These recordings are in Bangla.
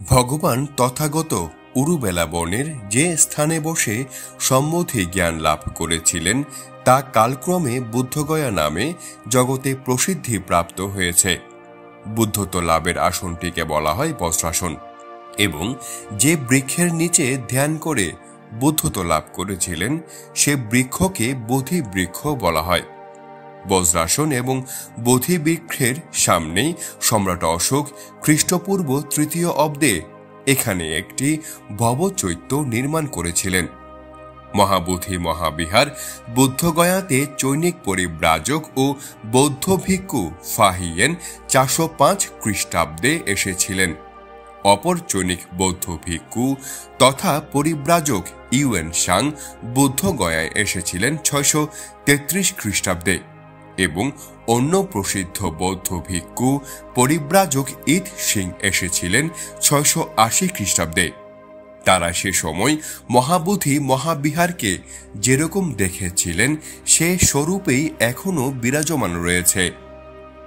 ভগবান তথাগত উরুবেলাবনের যে স্থানে বসে সম্বোধি জ্ঞান লাভ করেছিলেন তা কালক্রমে বুদ্ধগয়া নামে জগতে প্রসিদ্ধি প্রাপ্ত হয়েছে। বুদ্ধত্ব লাভের আসনটিকে বলা হয় বজ্রাসন এবং যে বৃক্ষের নিচে ধ্যান করে বুদ্ধত্ব লাভ করেছিলেন সে বৃক্ষকে বোধি বৃক্ষ বলা হয়। বজ্রাসন এবং বোধি বৃক্ষের সামনেই সম্রাট অশোক খ্রিস্টপূর্ব ৩য় অব্দে এখানে একটি ভবচৈত্য নির্মাণ করেছিলেন। মহাবোধি মহাবিহার বুদ্ধগয়াতে চৈনিক পরিব্রাজক ও বৌদ্ধ ভিক্ষু ফাহিয়েন ৪০৫ খ্রিস্টাব্দে এসেছিলেন। অপর চৈনিক বৌদ্ধ ভিক্ষু তথা পরিব্রাজক ইউয়েনসাং বুদ্ধগয়ায় এসেছিলেন ৬৩৩ খ্রিস্টাব্দে এবং অন্য প্রসিদ্ধ বৌদ্ধ ভিক্ষু পরিব্রাজক ইত সিং এসেছিলেন ৬৮০ খ্রিস্টাব্দে। তারা সে সময় মহাবোধি মহাবিহারকে যেরকম দেখেছিলেন সে স্বরূপেই এখনও বিরাজমান রয়েছে।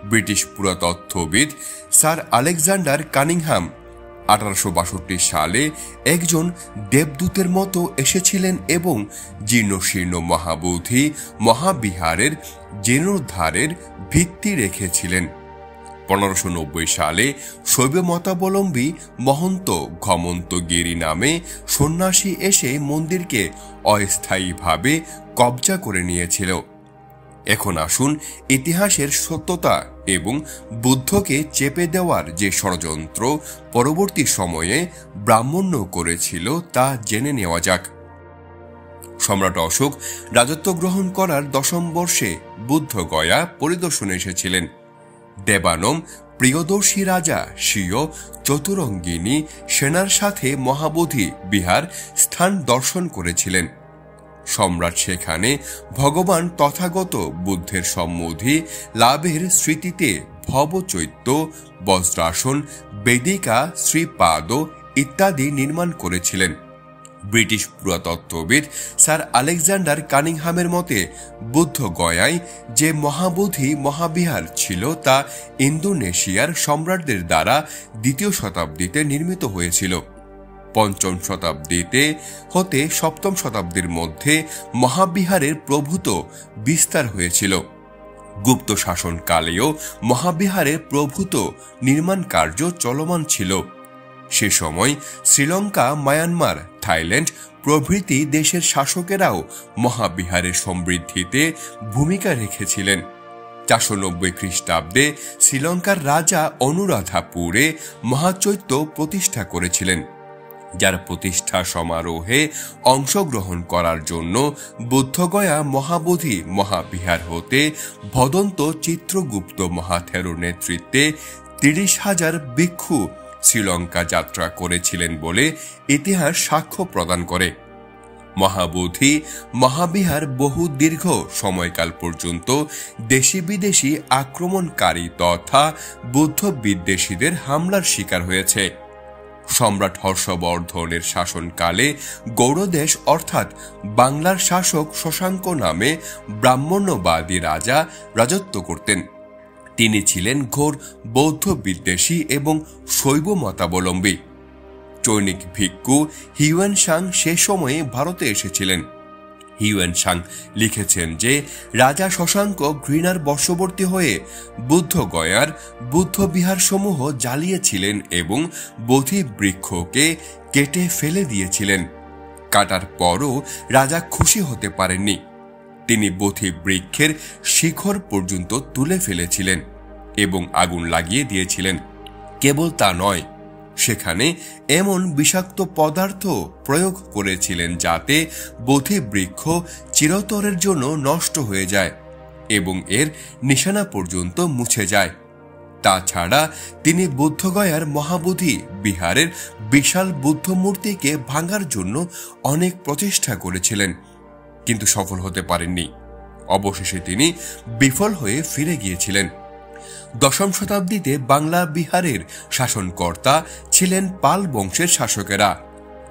ব্রিটিশ পুরাতত্ত্ববিদ স্যার আলেকজান্ডার কানিংহাম ১৮৬২ সালে একজন দেবদূতের মতো এসেছিলেন এবং জীর্ণশীর্ণ মহাবোধি মহাবিহারের জীর্ণোদ্ধারের ভিত্তি রেখেছিলেন। ১৫৯০ সালে শৈব মতাবলম্বী মহন্ত ঘমন্তগিরি নামে সন্ন্যাসী এসে মন্দিরকে অস্থায়ীভাবে কবজা করে নিয়েছিল। এখন আসুন ইতিহাসের সত্যতা এবং বুদ্ধকে চেপে দেওয়ার যে ষড়যন্ত্র পরবর্তী সময়ে ব্রাহ্মণ্য করেছিল তা জেনে নেওয়া যাক। সম্রাট অশোক রাজত্ব গ্রহণ করার ১০ম বর্ষে বুদ্ধগয়া পরিদর্শনে এসেছিলেন। দেবানম প্রিয়দর্শী রাজা স্বীয় চতুরঙ্গিনী সেনার সাথে মহাবোধি বিহার স্থান দর্শন করেছিলেন। সম্রাট সেখানে ভগবান তথাগত বুদ্ধের সম্বোধি লাভের স্মৃতিতে ভবচৈত্য, বজ্রাসন, বেদিকা, শ্রীপাদ ইত্যাদি নির্মাণ করেছিলেন। ব্রিটিশ পুরাতত্ত্ববিদ স্যার আলেকজান্ডার কানিংহামের মতে বুদ্ধগয়ায় যে মহাবোধি মহাবিহার ছিল তা ইন্দোনেশিয়ার সম্রাটদের দ্বারা ২য় শতাব্দীতে নির্মিত হয়েছিল। ৫ম শতাব্দীতে হতে ৭ম শতাব্দীর মধ্যে মহাবিহারের প্রভূত বিস্তার হয়েছিল। গুপ্ত শাসনকালেও মহাবিহারের প্রভূত নির্মাণ কার্য চলমান ছিল। সে সময় শ্রীলঙ্কা, মায়ানমার, থাইল্যান্ড প্রভৃতি দেশের শাসকেরাও মহাবিহারের সমৃদ্ধিতে ভূমিকা রেখেছিলেন। ৪৯০ খ্রিস্টাব্দে শ্রীলঙ্কার রাজা অনুরাধাপুরে মহাচৈত্য প্রতিষ্ঠা করেছিলেন, যার প্রতিষ্ঠা সমারোহে অংশগ্রহণ করার জন্য বুদ্ধগয়া মহাবোধি মহাবিহার হতে ভদন্ত চিত্রগুপ্ত মহাথেরোর নেতৃত্বে ৩০,০০০ ভিক্ষু শ্রীলঙ্কা যাত্রা করেছিলেন বলে ইতিহাস সাক্ষ্য প্রদান করে। মহাবোধি মহাবিহার বহু দীর্ঘ সময়কাল পর্যন্ত দেশি বিদেশি আক্রমণকারী তথা বৌদ্ধ বিদ্বেষীদের হামলার শিকার হয়েছে। সম্রাট হর্ষবর্ধনের শাসনকালে গৌড়দেশ অর্থাৎ বাংলার শাসক শশাঙ্ক নামে ব্রাহ্মণ্যবাদী রাজা রাজত্ব করতেন। তিনি ছিলেন ঘোর বৌদ্ধ বিদ্বেষী এবং শৈব মতাবলম্বী। চৈনিক ভিক্ষু হিউয়েনসাং সে সময়ে ভারতে এসেছিলেন। হিউয়েনসাং লিখেছেন যে রাজা শশাঙ্ক ঘৃণার বশবর্তী হয়ে বুদ্ধগয়ার বুদ্ধবিহার সমূহ জ্বালিয়েছিলেন এবং বোধি বৃক্ষকে কেটে ফেলে দিয়েছিলেন। কাটার পরও রাজা খুশি হতে পারেননি। তিনি বোধি বৃক্ষের শিখর পর্যন্ত তুলে ফেলেছিলেন এবং আগুন লাগিয়ে দিয়েছিলেন। কেবল তা নয়, সেখানে এমন বিষাক্ত পদার্থ প্রয়োগ করেছিলেন যাতে বোধি বৃক্ষ চিরতরের জন্য নষ্ট হয়ে যায় এবং এর নিশানা পর্যন্ত মুছে যায়। তাছাড়া তিনি বুদ্ধগয়ার মহাবোধি বিহারের বিশাল বুদ্ধ মূর্তিকে ভাঙার জন্য অনেক প্রচেষ্টা করেছিলেন, কিন্তু সফল হতে পারেননি। অবশেষে তিনি বিফল হয়ে ফিরে গিয়েছিলেন। ১০ম শতাব্দীতে বাংলা বিহারের শাসনকর্তা ছিলেন পাল বংশের শাসকেরা।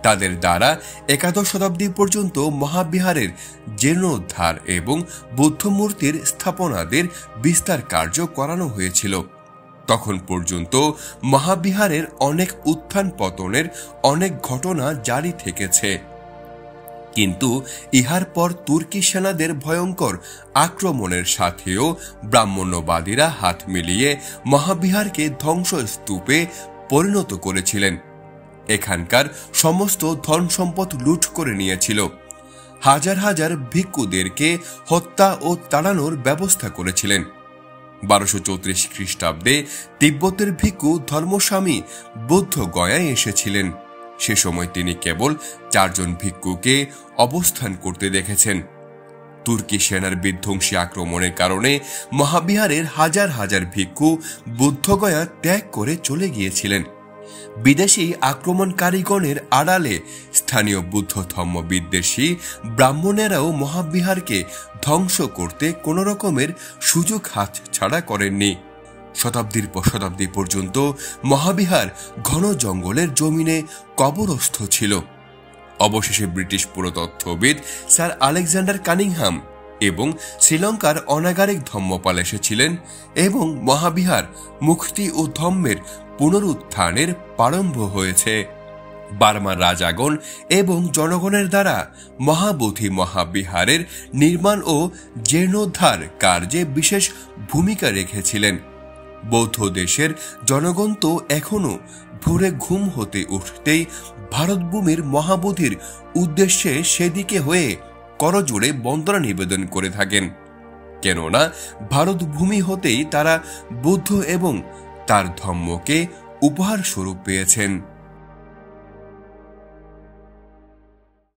তাদের দ্বারা একাদশ শতাব্দী পর্যন্ত মহাবিহারের জীর্ণোদ্ধার এবং বুদ্ধমূর্তির স্থাপনাদের বিস্তার কার্য করানো হয়েছিল। তখন পর্যন্ত মহাবিহারের অনেক উত্থান পতনের অনেক ঘটনা জারি থেকেছে, কিন্তু ইহার পর তুর্কি সেনাদের ভয়ঙ্কর আক্রমণের সাথেও ব্রাহ্মণ্যবাদীরা হাত মিলিয়ে মহাবিহারকে ধ্বংসস্তূপে পরিণত করেছিলেন। এখানকার সমস্ত ধন সম্পদ লুট করে নিয়েছিল। হাজার হাজার ভিক্ষুদেরকে হত্যা ও তাড়ানোর ব্যবস্থা করেছিলেন। 1234 খ্রিস্টাব্দে তিব্বতের ভিক্ষু ধর্মস্বামী বৌদ্ধ গয়ায় এসেছিলেন। সে সময় তিনি কেবল 4 জন ভিক্ষুকে অবস্থান করতে দেখেছেন। তুর্কি সেনার বিধ্বংসী আক্রমণের কারণে মহাবিহারের হাজার হাজার ভিক্ষু বুদ্ধগয়া ত্যাগ করে চলে গিয়েছিলেন। বিদেশি আক্রমণকারীগণের আড়ালে স্থানীয় বৌদ্ধ ধর্ম বিদ্বেষী ব্রাহ্মণেরাও মহাবিহারকে ধ্বংস করতে কোন রকমের সুযোগ হাতছাড়া করেননি। শতাব্দীর পর শতাব্দী পর্যন্ত মহাবিহার ঘন জঙ্গলের জমিনে কবরস্থ ছিল। অবশেষে ব্রিটিশ পুরাতত্ত্ববিদ স্যার আলেকজান্ডার কানিংহাম এবং শ্রীলঙ্কার অনাগারিক ধম্মপাল এসেছিলেন এবং মহাবিহার মুক্তি ও ধম্মের পুনরুত্থানের প্রারম্ভ হয়েছে। বার্মার রাজাগণ এবং জনগণের দ্বারা মহাবোধি মহাবিহারের নির্মাণ ও জীর্ণোদ্ধার কার্যে বিশেষ ভূমিকা রেখেছিলেন। বৌদ্ধ দেশের জনগণ তো এখনো ভোরে ঘুম হতে উঠতেই ভারতভূমির মহাবোধির উদ্দেশ্যে সেদিকে হয়ে করজোড়ে বন্দনা নিবেদন করে থাকেন, কেননা ভারতভূমি হতেই তারা বুদ্ধ এবং তার ধর্মকে উপহার স্বরূপ পেয়েছেন।